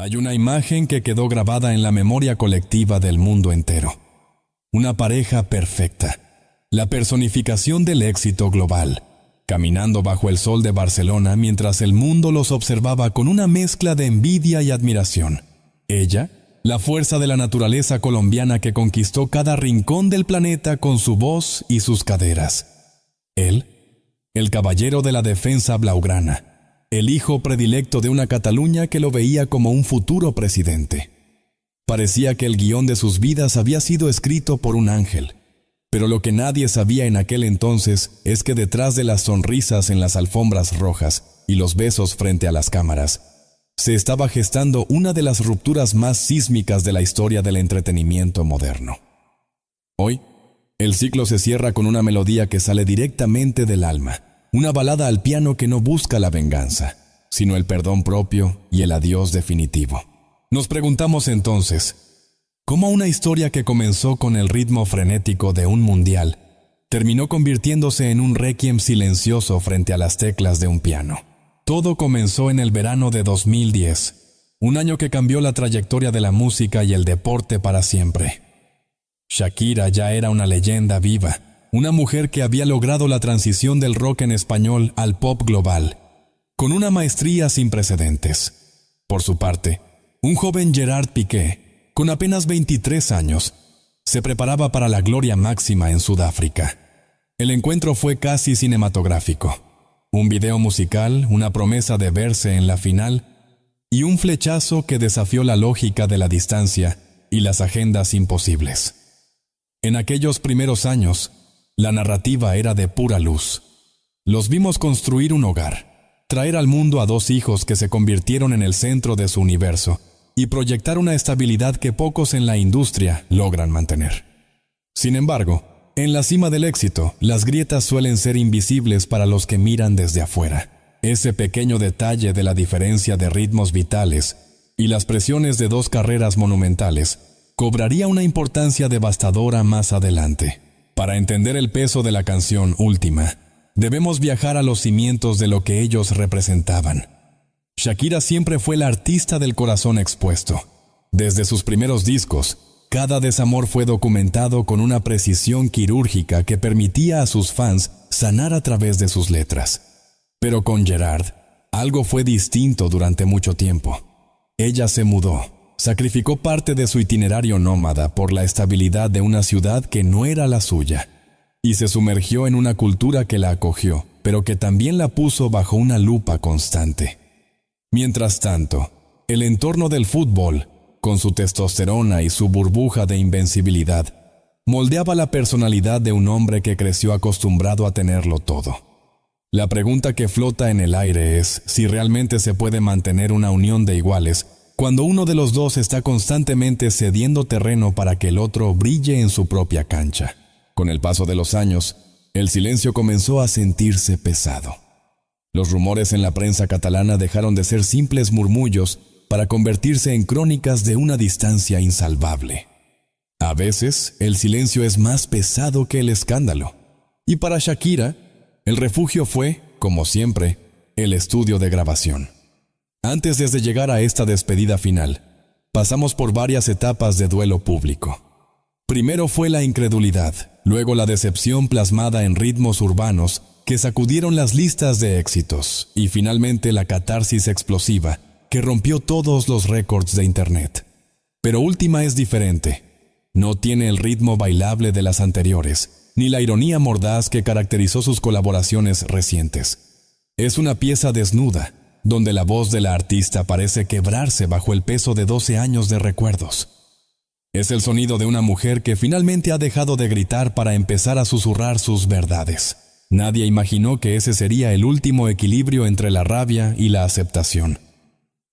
Hay una imagen que quedó grabada en la memoria colectiva del mundo entero. Una pareja perfecta, la personificación del éxito global, caminando bajo el sol de Barcelona mientras el mundo los observaba con una mezcla de envidia y admiración. Ella, la fuerza de la naturaleza colombiana que conquistó cada rincón del planeta con su voz y sus caderas. Él, el caballero de la defensa blaugrana, el hijo predilecto de una Cataluña que lo veía como un futuro presidente. Parecía que el guión de sus vidas había sido escrito por un ángel. Pero lo que nadie sabía en aquel entonces es que detrás de las sonrisas en las alfombras rojas y los besos frente a las cámaras, se estaba gestando una de las rupturas más sísmicas de la historia del entretenimiento moderno. Hoy, el ciclo se cierra con una melodía que sale directamente del alma, una balada al piano que no busca la venganza, sino el perdón propio y el adiós definitivo. Nos preguntamos entonces, ¿cómo una historia que comenzó con el ritmo frenético de un mundial terminó convirtiéndose en un requiem silencioso frente a las teclas de un piano? Todo comenzó en el verano de 2010, un año que cambió la trayectoria de la música y el deporte para siempre. Shakira ya era una leyenda viva, una mujer que había logrado la transición del rock en español al pop global, con una maestría sin precedentes. Por su parte, un joven Gerard Piqué, con apenas 23 años, se preparaba para la gloria máxima en Sudáfrica. El encuentro fue casi cinematográfico. Un video musical, una promesa de verse en la final y un flechazo que desafió la lógica de la distancia y las agendas imposibles. En aquellos primeros años, la narrativa era de pura luz. Los vimos construir un hogar, traer al mundo a 2 hijos que se convirtieron en el centro de su universo y proyectar una estabilidad que pocos en la industria logran mantener. Sin embargo, en la cima del éxito, las grietas suelen ser invisibles para los que miran desde afuera. Ese pequeño detalle de la diferencia de ritmos vitales y las presiones de 2 carreras monumentales cobraría una importancia devastadora más adelante. Para entender el peso de la canción Última, debemos viajar a los cimientos de lo que ellos representaban. Shakira siempre fue la artista del corazón expuesto. Desde sus primeros discos, cada desamor fue documentado con una precisión quirúrgica que permitía a sus fans sanar a través de sus letras. Pero con Gerard, algo fue distinto durante mucho tiempo. Ella se mudó. Sacrificó parte de su itinerario nómada por la estabilidad de una ciudad que no era la suya, y se sumergió en una cultura que la acogió, pero que también la puso bajo una lupa constante. Mientras tanto, el entorno del fútbol, con su testosterona y su burbuja de invencibilidad, moldeaba la personalidad de un hombre que creció acostumbrado a tenerlo todo. La pregunta que flota en el aire es si realmente se puede mantener una unión de iguales cuando uno de los dos está constantemente cediendo terreno para que el otro brille en su propia cancha. Con el paso de los años, el silencio comenzó a sentirse pesado. Los rumores en la prensa catalana dejaron de ser simples murmullos para convertirse en crónicas de una distancia insalvable. A veces, el silencio es más pesado que el escándalo. Y para Shakira, el refugio fue, como siempre, el estudio de grabación. Antes de llegar a esta despedida final, pasamos por varias etapas de duelo público. Primero fue la incredulidad, luego la decepción plasmada en ritmos urbanos que sacudieron las listas de éxitos y finalmente la catarsis explosiva que rompió todos los récords de Internet. Pero Última es diferente. No tiene el ritmo bailable de las anteriores, ni la ironía mordaz que caracterizó sus colaboraciones recientes. Es una pieza desnuda, donde la voz de la artista parece quebrarse bajo el peso de 12 años de recuerdos. Es el sonido de una mujer que finalmente ha dejado de gritar para empezar a susurrar sus verdades. Nadie imaginó que ese sería el último equilibrio entre la rabia y la aceptación.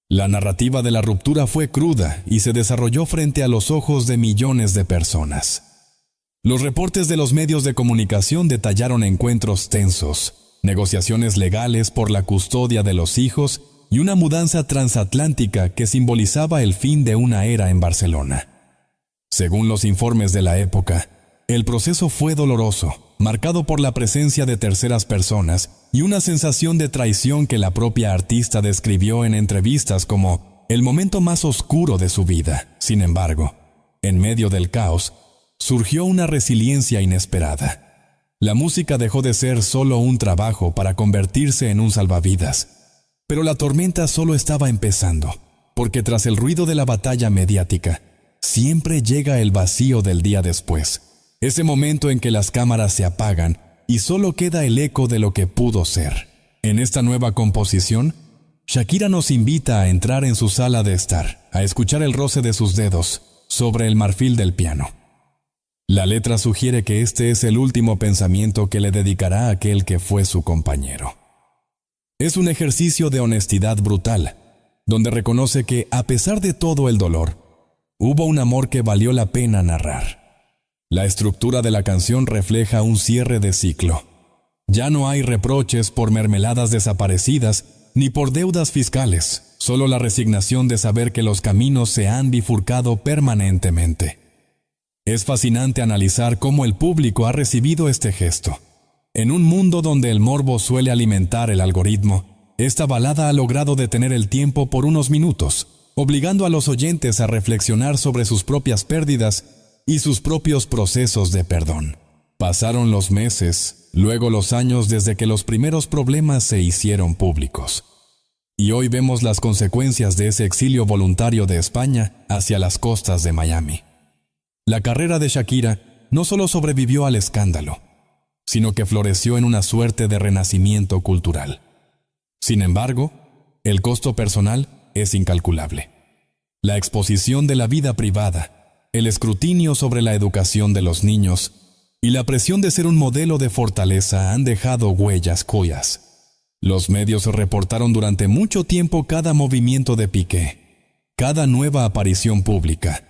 La narrativa de la ruptura fue cruda y se desarrolló frente a los ojos de millones de personas. Los reportes de los medios de comunicación detallaron encuentros tensos, negociaciones legales por la custodia de los hijos y una mudanza transatlántica que simbolizaba el fin de una era en Barcelona. Según los informes de la época, el proceso fue doloroso, marcado por la presencia de terceras personas y una sensación de traición que la propia artista describió en entrevistas como el momento más oscuro de su vida. Sin embargo, en medio del caos, surgió una resiliencia inesperada. La música dejó de ser solo un trabajo para convertirse en un salvavidas. Pero la tormenta solo estaba empezando, porque tras el ruido de la batalla mediática, siempre llega el vacío del día después. Ese momento en que las cámaras se apagan y solo queda el eco de lo que pudo ser. En esta nueva composición, Shakira nos invita a entrar en su sala de estar, a escuchar el roce de sus dedos sobre el marfil del piano. La letra sugiere que este es el último pensamiento que le dedicará a aquel que fue su compañero. Es un ejercicio de honestidad brutal, donde reconoce que, a pesar de todo el dolor, hubo un amor que valió la pena narrar. La estructura de la canción refleja un cierre de ciclo. Ya no hay reproches por mermeladas desaparecidas ni por deudas fiscales, solo la resignación de saber que los caminos se han bifurcado permanentemente. Es fascinante analizar cómo el público ha recibido este gesto. En un mundo donde el morbo suele alimentar el algoritmo, esta balada ha logrado detener el tiempo por unos minutos, obligando a los oyentes a reflexionar sobre sus propias pérdidas y sus propios procesos de perdón. Pasaron los meses, luego los años desde que los primeros problemas se hicieron públicos. Y hoy vemos las consecuencias de ese exilio voluntario de España hacia las costas de Miami. La carrera de Shakira no solo sobrevivió al escándalo, sino que floreció en una suerte de renacimiento cultural. Sin embargo, el costo personal es incalculable. La exposición de la vida privada, el escrutinio sobre la educación de los niños y la presión de ser un modelo de fortaleza han dejado huellas cuyas. Los medios reportaron durante mucho tiempo cada movimiento de Piqué, cada nueva aparición pública,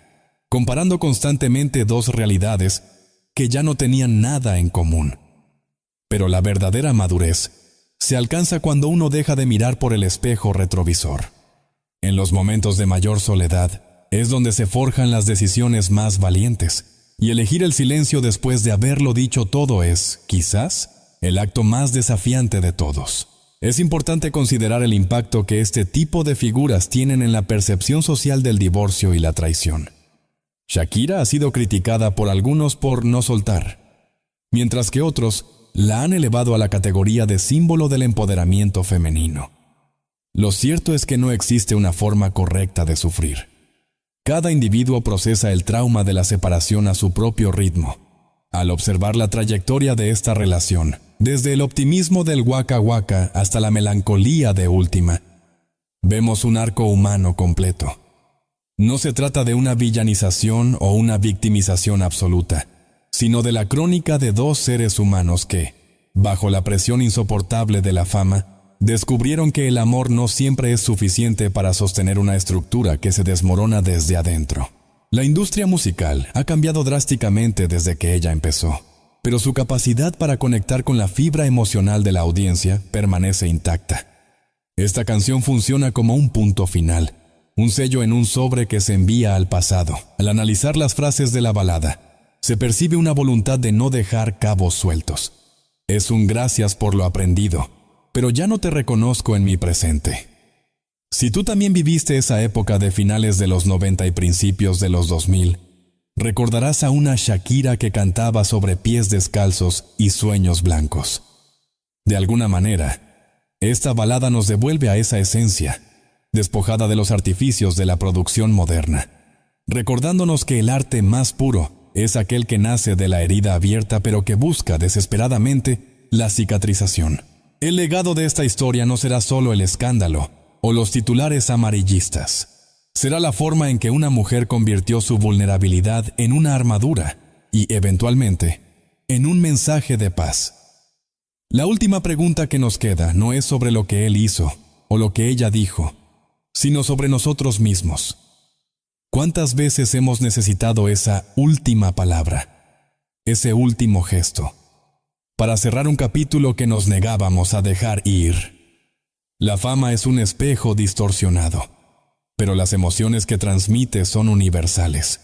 comparando constantemente dos realidades que ya no tenían nada en común. Pero la verdadera madurez se alcanza cuando uno deja de mirar por el espejo retrovisor. En los momentos de mayor soledad es donde se forjan las decisiones más valientes, y elegir el silencio después de haberlo dicho todo es, quizás, el acto más desafiante de todos. Es importante considerar el impacto que este tipo de figuras tienen en la percepción social del divorcio y la traición. Shakira ha sido criticada por algunos por no soltar, mientras que otros la han elevado a la categoría de símbolo del empoderamiento femenino. Lo cierto es que no existe una forma correcta de sufrir. Cada individuo procesa el trauma de la separación a su propio ritmo. Al observar la trayectoria de esta relación, desde el optimismo del Waka Waka hasta la melancolía de Última, vemos un arco humano completo. No se trata de una villanización o una victimización absoluta, sino de la crónica de dos seres humanos que, bajo la presión insoportable de la fama, descubrieron que el amor no siempre es suficiente para sostener una estructura que se desmorona desde adentro. La industria musical ha cambiado drásticamente desde que ella empezó, pero su capacidad para conectar con la fibra emocional de la audiencia permanece intacta. Esta canción funciona como un punto final, un sello en un sobre que se envía al pasado. Al analizar las frases de la balada, se percibe una voluntad de no dejar cabos sueltos. Es un gracias por lo aprendido, pero ya no te reconozco en mi presente. Si tú también viviste esa época de finales de los 90 y principios de los 2000, recordarás a una Shakira que cantaba sobre pies descalzos y sueños blancos. De alguna manera, esta balada nos devuelve a esa esencia, despojada de los artificios de la producción moderna, recordándonos que el arte más puro es aquel que nace de la herida abierta pero que busca desesperadamente la cicatrización. El legado de esta historia no será solo el escándalo o los titulares amarillistas. Será la forma en que una mujer convirtió su vulnerabilidad en una armadura y, eventualmente, en un mensaje de paz. La última pregunta que nos queda no es sobre lo que él hizo o lo que ella dijo, sino sobre nosotros mismos. ¿Cuántas veces hemos necesitado esa última palabra, ese último gesto, para cerrar un capítulo que nos negábamos a dejar ir? La fama es un espejo distorsionado, pero las emociones que transmite son universales.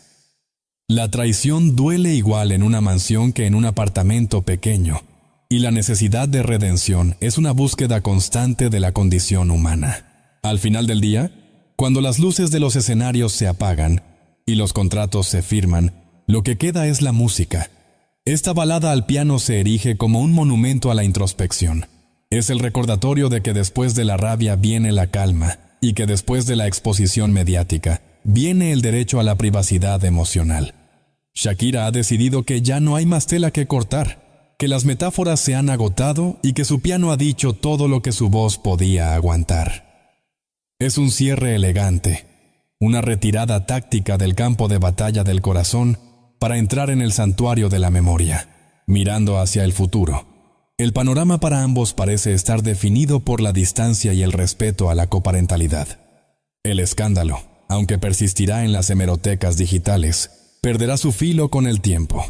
La traición duele igual en una mansión que en un apartamento pequeño, y la necesidad de redención es una búsqueda constante de la condición humana. Al final del día, Cuando las luces de los escenarios se apagan y los contratos se firman, lo que queda es la música. Esta balada al piano se erige como un monumento a la introspección. Es el recordatorio de que después de la rabia viene la calma y que después de la exposición mediática viene el derecho a la privacidad emocional. Shakira ha decidido que ya no hay más tela que cortar, que las metáforas se han agotado y que su piano ha dicho todo lo que su voz podía aguantar. Es un cierre elegante, una retirada táctica del campo de batalla del corazón para entrar en el santuario de la memoria, mirando hacia el futuro. El panorama para ambos parece estar definido por la distancia y el respeto a la coparentalidad. El escándalo, aunque persistirá en las hemerotecas digitales, perderá su filo con el tiempo.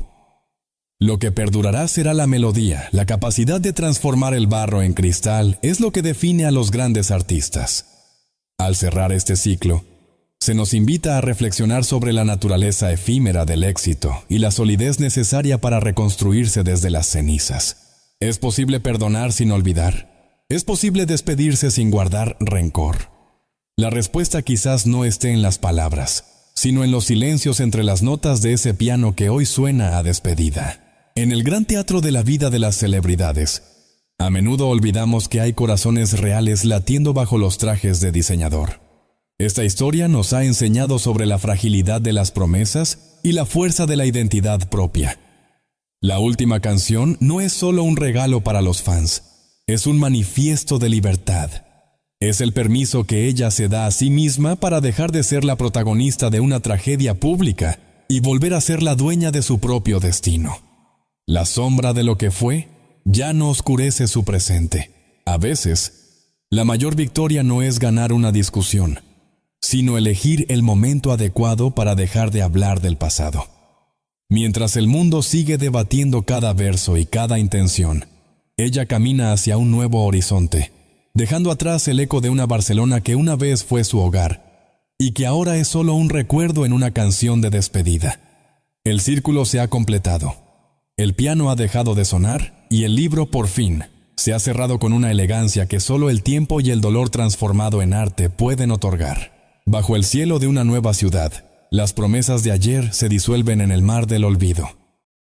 Lo que perdurará será la melodía, la capacidad de transformar el barro en cristal es lo que define a los grandes artistas. Al cerrar este ciclo, se nos invita a reflexionar sobre la naturaleza efímera del éxito y la solidez necesaria para reconstruirse desde las cenizas. ¿Es posible perdonar sin olvidar? ¿Es posible despedirse sin guardar rencor? La respuesta quizás no esté en las palabras, sino en los silencios entre las notas de ese piano que hoy suena a despedida. En el gran teatro de la vida de las celebridades, a menudo olvidamos que hay corazones reales latiendo bajo los trajes de diseñador. Esta historia nos ha enseñado sobre la fragilidad de las promesas y la fuerza de la identidad propia. La última canción no es solo un regalo para los fans, es un manifiesto de libertad. Es el permiso que ella se da a sí misma para dejar de ser la protagonista de una tragedia pública y volver a ser la dueña de su propio destino. La sombra de lo que fue ya no oscurece su presente. A veces, la mayor victoria no es ganar una discusión, sino elegir el momento adecuado para dejar de hablar del pasado. Mientras el mundo sigue debatiendo cada verso y cada intención, ella camina hacia un nuevo horizonte, dejando atrás el eco de una Barcelona que una vez fue su hogar y que ahora es solo un recuerdo en una canción de despedida. El círculo se ha completado. El piano ha dejado de sonar y el libro, por fin, se ha cerrado con una elegancia que solo el tiempo y el dolor transformado en arte pueden otorgar. Bajo el cielo de una nueva ciudad, las promesas de ayer se disuelven en el mar del olvido.